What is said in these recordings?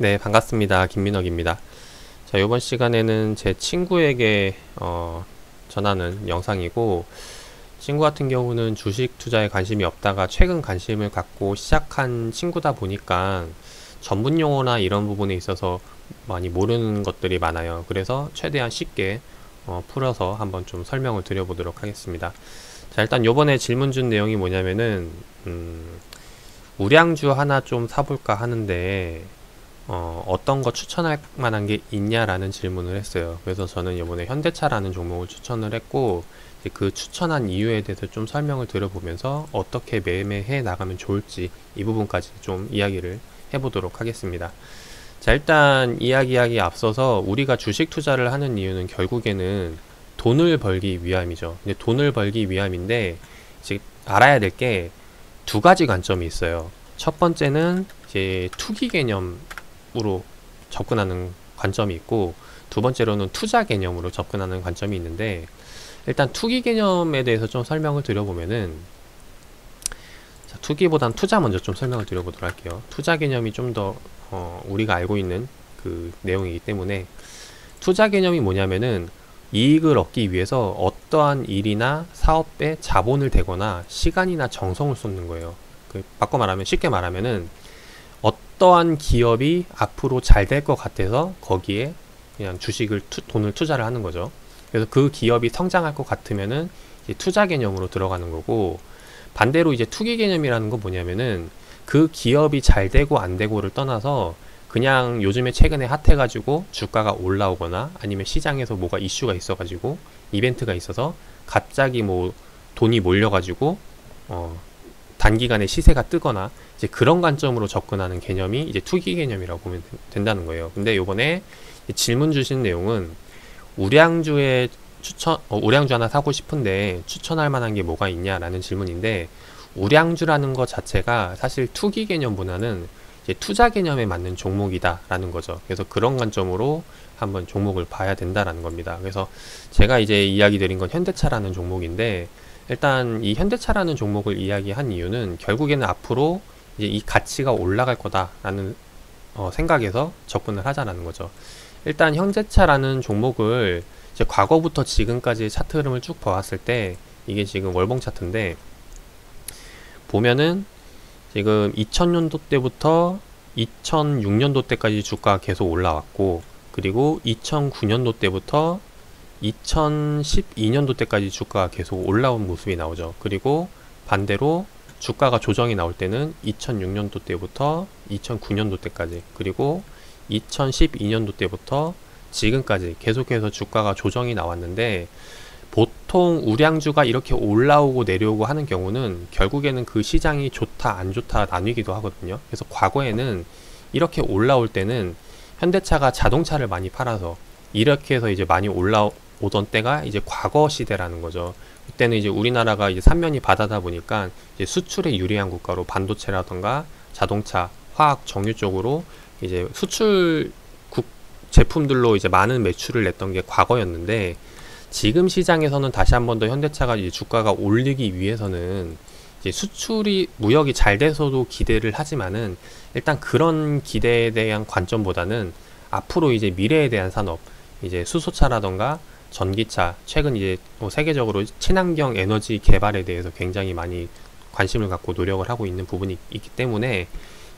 네, 반갑습니다. 김민혁입니다. 자, 이번 시간에는 제 친구에게 전하는 영상이고, 친구 같은 경우는 주식 투자에 관심이 없다가 최근 관심을 갖고 시작한 친구다 보니까 전문 용어나 이런 부분에 있어서 많이 모르는 것들이 많아요. 그래서 최대한 쉽게 풀어서 한번 좀 설명을 드려보도록 하겠습니다. 자, 일단 요번에 질문 준 내용이 뭐냐면은 우량주 하나 좀 사볼까 하는데 어떤 거 추천할 만한 게 있냐라는 질문을 했어요. 그래서 저는 이번에 현대차라는 종목을 추천을 했고, 이제 그 추천한 이유에 대해서 좀 설명을 드려보면서 어떻게 매매해 나가면 좋을지 이 부분까지 좀 이야기를 해보도록 하겠습니다. 자, 일단 이야기하기 앞서서 우리가 주식 투자를 하는 이유는 결국에는 돈을 벌기 위함이죠. 근데 돈을 벌기 위함인데, 이제 알아야 될 게 두 가지 관점이 있어요. 첫 번째는 이제 투기 개념으로 접근하는 관점이 있고, 두 번째로는 투자 개념으로 접근하는 관점이 있는데, 일단 투기 개념에 대해서 좀 설명을 드려보면은, 자, 투기보단 투자 먼저 좀 설명을 드려보도록 할게요. 투자 개념이 좀 더 우리가 알고 있는 그 내용이기 때문에, 투자 개념이 뭐냐면은 이익을 얻기 위해서 어떠한 일이나 사업에 자본을 대거나 시간이나 정성을 쏟는 거예요. 바꿔 말하면, 쉽게 말하면은 어떠한 기업이 앞으로 잘 될 것 같아서 거기에 그냥 돈을 투자를 하는 거죠. 그래서 그 기업이 성장할 것 같으면은 이제 투자 개념으로 들어가는 거고, 반대로 이제 투기 개념이라는 건 뭐냐면은 그 기업이 잘 되고 안 되고를 떠나서 그냥 요즘에 최근에 핫해가지고 주가가 올라오거나 아니면 시장에서 뭐가 이슈가 있어가지고 이벤트가 있어서 갑자기 뭐 돈이 몰려가지고 단기간에 시세가 뜨거나 이제 그런 관점으로 접근하는 개념이 이제 투기 개념이라고 보면 된다는 거예요. 근데 요번에 질문 주신 내용은 우량주 하나 사고 싶은데 추천할 만한 게 뭐가 있냐라는 질문인데, 우량주라는 것 자체가 사실 투기 개념보다는 이제 투자 개념에 맞는 종목이다라는 거죠. 그래서 그런 관점으로 한번 종목을 봐야 된다라는 겁니다. 그래서 제가 이제 이야기 드린 건 현대차라는 종목인데, 일단 이 현대차라는 종목을 이야기한 이유는 결국에는 앞으로 이제 이 가치가 올라갈 거다라는 생각에서 접근을 하자라는 거죠. 일단 현대차라는 종목을 이제 과거부터 지금까지의 차트 흐름을 쭉 봐왔을 때, 이게 지금 월봉 차트인데 보면은 지금 2000년도 때부터 2006년도 때까지 주가가 계속 올라왔고, 그리고 2009년도 때부터 2012년도 때까지 주가가 계속 올라온 모습이 나오죠. 그리고 반대로 주가가 조정이 나올 때는 2006년도 때부터 2009년도 때까지, 그리고 2012년도 때부터 지금까지 계속해서 주가가 조정이 나왔는데, 보통 우량주가 이렇게 올라오고 내려오고 하는 경우는 결국에는 그 시장이 좋다 안 좋다 나뉘기도 하거든요. 그래서 과거에는 이렇게 올라올 때는 현대차가 자동차를 많이 팔아서 이렇게 해서 이제 많이 올라오던 때가 이제 과거 시대라는 거죠. 그때는 이제 우리나라가 이제 삼면이 바다다 보니까 이제 수출에 유리한 국가로 반도체라던가 자동차, 화학, 정유 쪽으로 이제 수출 제품들로 이제 많은 매출을 냈던 게 과거였는데, 지금 시장에서는 다시 한 번 더 현대차가 이제 주가가 올리기 위해서는 이제 수출이 무역이 잘 돼서도 기대를 하지만은, 일단 그런 기대에 대한 관점보다는 앞으로 이제 미래에 대한 산업, 이제 수소차라던가 전기차, 최근 이제 세계적으로 친환경 에너지 개발에 대해서 굉장히 많이 관심을 갖고 노력을 하고 있는 부분이 있기 때문에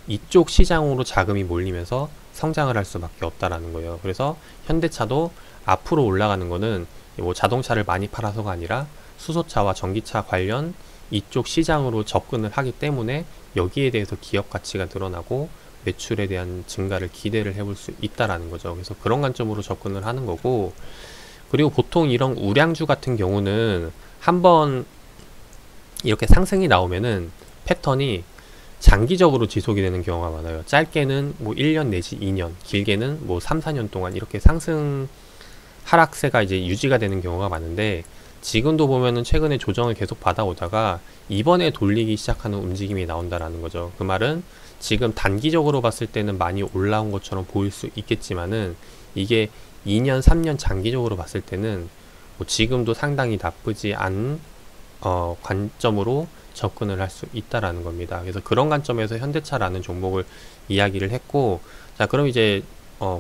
이쪽 시장으로 자금이 몰리면서 성장을 할 수밖에 없다라는 거예요. 그래서 현대차도 앞으로 올라가는 거는 뭐 자동차를 많이 팔아서가 아니라 수소차와 전기차 관련 이쪽 시장으로 접근을 하기 때문에 여기에 대해서 기업 가치가 늘어나고 매출에 대한 증가를 기대를 해볼 수 있다라는 거죠. 그래서 그런 관점으로 접근을 하는 거고, 그리고 보통 이런 우량주 같은 경우는 한번 이렇게 상승이 나오면은 패턴이 장기적으로 지속이 되는 경우가 많아요. 짧게는 뭐 1년 내지 2년, 길게는 뭐 3, 4년 동안 이렇게 하락세가 이제 유지가 되는 경우가 많은데, 지금도 보면은 최근에 조정을 계속 받아오다가 이번에 돌리기 시작하는 움직임이 나온다라는 거죠. 그 말은 지금 단기적으로 봤을 때는 많이 올라온 것처럼 보일 수 있겠지만은, 이게 2년, 3년 장기적으로 봤을 때는 뭐 지금도 상당히 나쁘지 않은 관점으로 접근을 할 수 있다라는 겁니다. 그래서 그런 관점에서 현대차라는 종목을 이야기를 했고, 자, 그럼 이제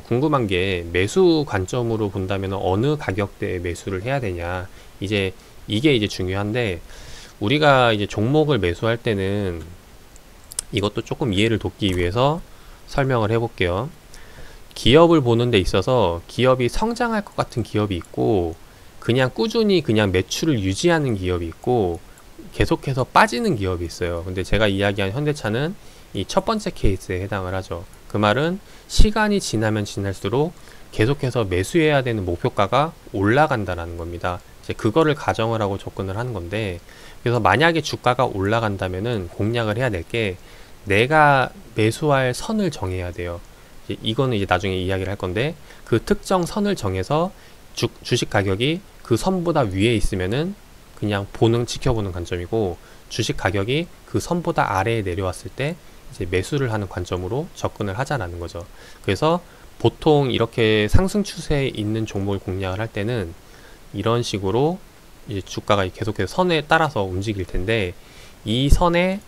궁금한 게 매수 관점으로 본다면 어느 가격대에 매수를 해야 되냐. 이제 이게 이제 중요한데, 우리가 이제 종목을 매수할 때는 이것도 조금 이해를 돕기 위해서 설명을 해볼게요. 기업을 보는 데 있어서 기업이 성장할 것 같은 기업이 있고, 그냥 꾸준히 그냥 매출을 유지하는 기업이 있고, 계속해서 빠지는 기업이 있어요. 근데 제가 이야기한 현대차는 이 첫 번째 케이스에 해당을 하죠. 그 말은 시간이 지나면 지날수록 계속해서 매수해야 되는 목표가가 올라간다라는 겁니다. 이제 그거를 가정을 하고 접근을 하는 건데, 그래서 만약에 주가가 올라간다면은 공략을 해야 될 게, 내가 매수할 선을 정해야 돼요. 이거는 이제 나중에 이야기를 할 건데, 그 특정 선을 정해서 주식 가격이 그 선보다 위에 있으면은 그냥 지켜보는 관점이고, 주식 가격이 그 선보다 아래에 내려왔을 때 이제 매수를 하는 관점으로 접근을 하자라는 거죠. 그래서 보통 이렇게 상승 추세에 있는 종목을 공략을 할 때는 이런 식으로 이제 주가가 계속해서 선에 따라서 움직일 텐데, 이 선의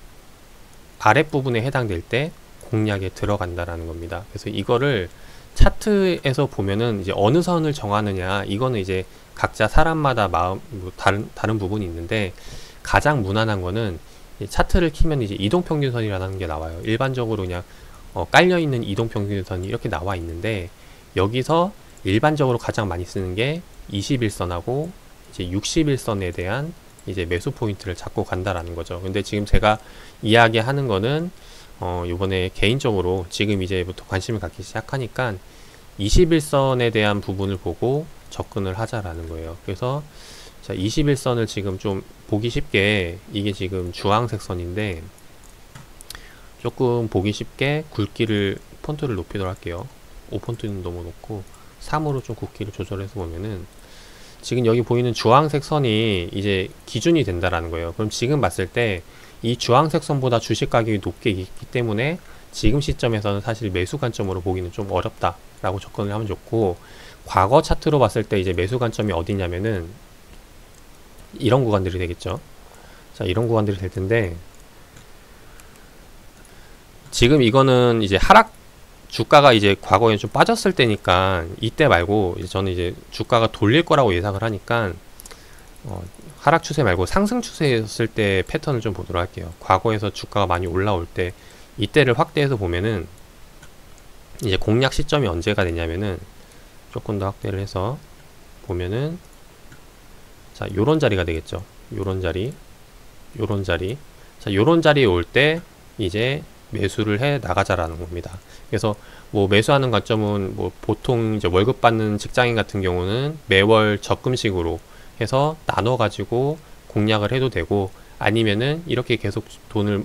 아랫부분에 해당될 때 공략에 들어간다라는 겁니다. 그래서 이거를 차트에서 보면은 이제 어느 선을 정하느냐, 이거는 이제 각자 사람마다 다른 부분이 있는데, 가장 무난한 거는 차트를 키면 이제 이동평균선이라는 게 나와요. 일반적으로 그냥 깔려있는 이동평균선이 이렇게 나와 있는데, 여기서 일반적으로 가장 많이 쓰는 게 21선하고 이제 61선에 대한 이제 매수 포인트를 잡고 간다라는 거죠. 근데 지금 제가 이야기하는 거는 요번에 개인적으로 지금 이제부터 관심을 갖기 시작하니까 21선에 대한 부분을 보고 접근을 하자라는 거예요. 그래서 자, 21선을 지금 좀 보기 쉽게, 이게 지금 주황색 선인데 조금 보기 쉽게 굵기를, 폰트를 높이도록 할게요. 5폰트는 너무 높고 3으로 좀 굵기를 조절해서 보면은 지금 여기 보이는 주황색 선이 이제 기준이 된다라는 거예요. 그럼 지금 봤을 때 이 주황색 선보다 주식 가격이 높게 있기 때문에 지금 시점에서는 사실 매수 관점으로 보기는 좀 어렵다라고 접근을 하면 좋고, 과거 차트로 봤을 때 이제 매수 관점이 어디냐면은 이런 구간들이 되겠죠. 자, 이런 구간들이 될 텐데, 지금 이거는 이제 주가가 이제 과거에 좀 빠졌을 때니까 이때 말고, 이제 저는 이제 주가가 돌릴 거라고 예상을 하니까 하락 추세 말고 상승 추세였을 때 패턴을 좀 보도록 할게요. 과거에서 주가가 많이 올라올 때 이때를 확대해서 보면은 이제 공략 시점이 언제가 되냐면은, 조금 더 확대를 해서 보면은, 자, 요런 자리가 되겠죠. 요런 자리. 자, 요런 자리에 올 때 이제 매수를 해 나가자라는 겁니다. 그래서 뭐 매수하는 관점은 뭐 보통 이제 월급 받는 직장인 같은 경우는 매월 적금식으로 해서 나눠 가지고 공략을 해도 되고, 아니면은 이렇게 계속 돈을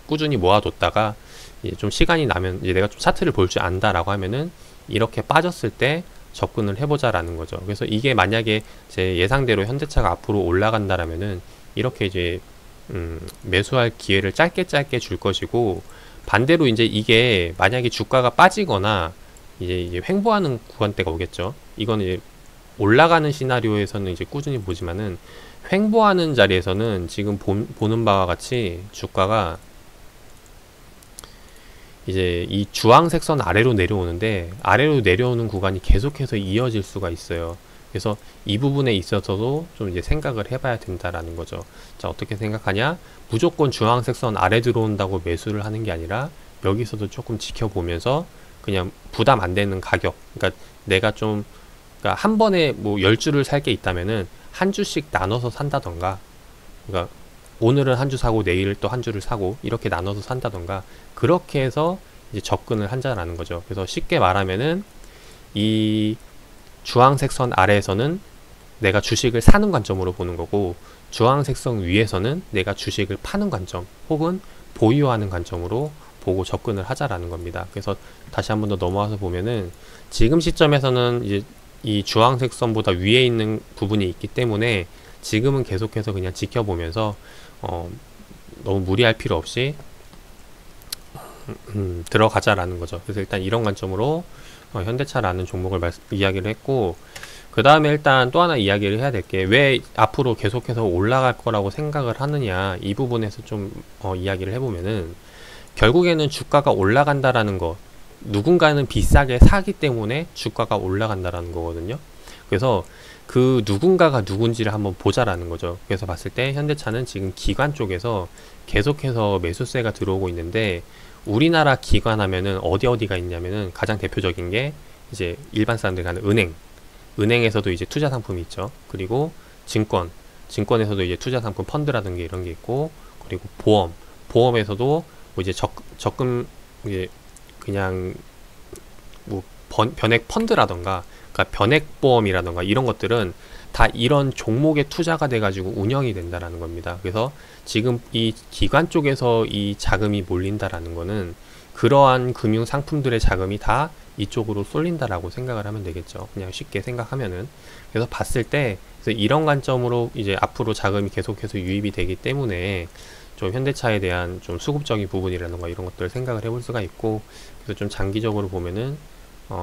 꾸준히 모아뒀다가 이제 좀 시간이 나면, 이제 내가 좀 차트를 볼 줄 안다라고 하면은 이렇게 빠졌을 때 접근을 해보자라는 거죠. 그래서 이게 만약에 제 예상대로 현대차가 앞으로 올라간다라면은 이렇게 이제 매수할 기회를 짧게 줄 것이고, 반대로 이제 이게 만약에 주가가 빠지거나 이제 횡보하는 구간대가 오겠죠. 이거는 이제 올라가는 시나리오에서는 이제 꾸준히 보지만은, 횡보하는 자리에서는 지금 보는 바와 같이 주가가 이제 이 주황색 선 아래로 내려오는데, 아래로 내려오는 구간이 계속해서 이어질 수가 있어요. 그래서 이 부분에 있어서도 좀 이제 생각을 해봐야 된다라는 거죠. 자, 어떻게 생각하냐? 무조건 주황색 선 아래 들어온다고 매수를 하는 게 아니라, 여기서도 조금 지켜보면서 그냥 부담 안 되는 가격, 그러니까 내가 좀, 그러니까 한 번에 뭐 10주를 살 게 있다면은 한 주씩 나눠서 산다던가, 그러니까 오늘은 한 주 사고 내일 또 한 주를 사고 이렇게 나눠서 산다던가, 그렇게 해서 이제 접근을 한다라는 거죠. 그래서 쉽게 말하면은 이 주황색 선 아래에서는 내가 주식을 사는 관점으로 보는 거고, 주황색 선 위에서는 내가 주식을 파는 관점 혹은 보유하는 관점으로 보고 접근을 하자라는 겁니다. 그래서 다시 한 번 더 넘어와서 보면은, 지금 시점에서는 이제 이 주황색 선보다 위에 있는 부분이 있기 때문에 지금은 계속해서 그냥 지켜보면서 너무 무리할 필요 없이 들어가자라는 거죠. 그래서 일단 이런 관점으로 현대차라는 종목을 이야기를 했고, 그 다음에 일단 또 하나 이야기를 해야 될 게, 왜 앞으로 계속해서 올라갈 거라고 생각을 하느냐, 이 부분에서 좀 이야기를 해보면은, 결국에는 주가가 올라간다라는 거, 누군가는 비싸게 사기 때문에 주가가 올라간다라는 거거든요. 그래서 그 누군가가 누군지를 한번 보자라는 거죠. 그래서 봤을 때 현대차는 지금 기관 쪽에서 계속해서 매수세가 들어오고 있는데, 우리나라 기관 하면은 어디가 있냐면은 가장 대표적인 게 이제 일반 사람들이 가는 은행에서도 이제 투자 상품이 있죠. 그리고 증권에서도 이제 투자 상품 펀드라든가 이런 게 있고, 그리고 보험에서도 뭐 이제 적금, 이제 그냥 뭐 변액 펀드라던가, 그러니까 변액 보험이라던가 이런 것들은 다 이런 종목에 투자가 돼가지고 운영이 된다라는 겁니다. 그래서 지금 이 기관 쪽에서 이 자금이 몰린다라는 거는 그러한 금융 상품들의 자금이 다 이쪽으로 쏠린다라고 생각을 하면 되겠죠. 그냥 쉽게 생각하면은. 그래서 봤을 때, 그래서 이런 관점으로 이제 앞으로 자금이 계속해서 유입이 되기 때문에 좀 현대차에 대한 좀 수급적인 부분이라든가 이런 것들을 생각을 해볼 수가 있고, 그래서 좀 장기적으로 보면은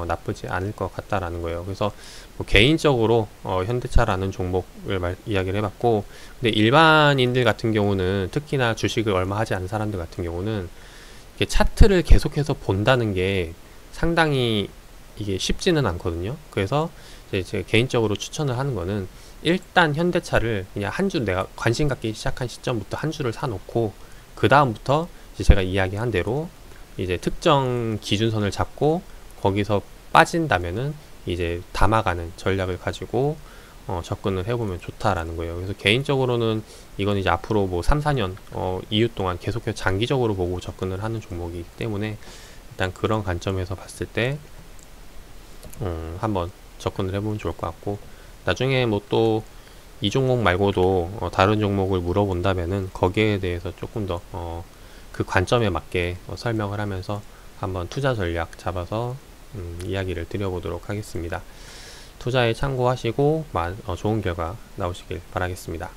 나쁘지 않을 것 같다라는 거예요. 그래서 뭐 개인적으로 현대차라는 종목을 이야기를 해봤고, 근데 일반인들 같은 경우는, 특히나 주식을 얼마 하지 않은 사람들 같은 경우는 이게 차트를 계속해서 본다는 게 상당히 이게 쉽지는 않거든요. 그래서 이제 제가 개인적으로 추천을 하는 거는, 일단 현대차를 그냥 한 주, 내가 관심 갖기 시작한 시점부터 한 주를 사놓고, 그 다음부터 이제 제가 이야기한 대로 이제 특정 기준선을 잡고 거기서 빠진다면은 이제 담아가는 전략을 가지고 접근을 해보면 좋다라는 거예요. 그래서 개인적으로는 이건 이제 앞으로 뭐 3, 4년 이후 동안 계속해서 장기적으로 보고 접근을 하는 종목이기 때문에, 일단 그런 관점에서 봤을 때 한번 접근을 해보면 좋을 것 같고, 나중에 뭐 또 이 종목 말고도 다른 종목을 물어본다면은 거기에 대해서 조금 더 그 관점에 맞게 설명을 하면서 한번 투자 전략 잡아서 이야기를 드려보도록 하겠습니다. 투자에 참고하시고 좋은 결과 나오시길 바라겠습니다.